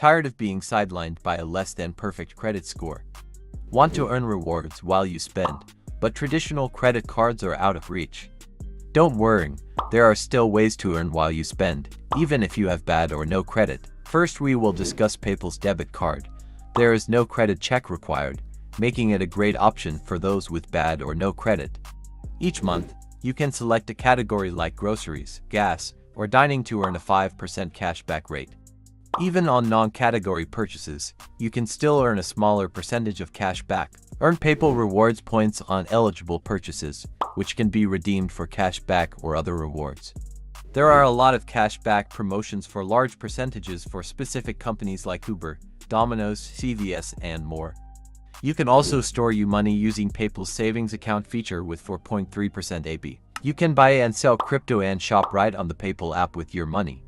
tired of being sidelined by a less than perfect credit score? Want to earn rewards while you spend, but traditional credit cards are out of reach? Don't worry, there are still ways to earn while you spend, even if you have bad or no credit. First, we will discuss PayPal's debit card. There is no credit check required, making it a great option for those with bad or no credit. Each month, you can select a category like groceries, gas, or dining to earn a 5% cashback rate. Even on non-category purchases, you can still earn a smaller percentage of cash back. Earn PayPal rewards points on eligible purchases, which can be redeemed for cash back or other rewards. There are a lot of cash back promotions for large percentages for specific companies like Uber, Domino's, CVS, and more. You can also store your money using PayPal's savings account feature with 4.3% AB. You can buy and sell crypto and shop right on the PayPal app with your money.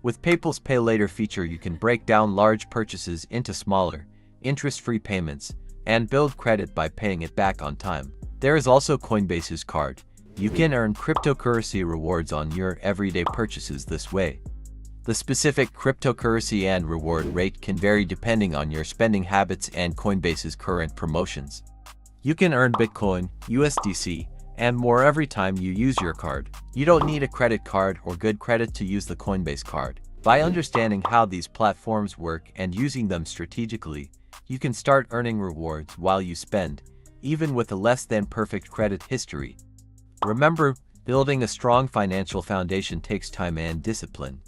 With PayPal's Pay Later feature, you can break down large purchases into smaller, interest-free payments, and build credit by paying it back on time. There is also Coinbase's card. You can earn cryptocurrency rewards on your everyday purchases this way. The specific cryptocurrency and reward rate can vary depending on your spending habits and Coinbase's current promotions. You can earn Bitcoin, USDC, and more every time you use your card. You don't need a credit card or good credit to use the Coinbase card. By understanding how these platforms work and using them strategically, you can start earning rewards while you spend, even with a less than perfect credit history. Remember, building a strong financial foundation takes time and discipline.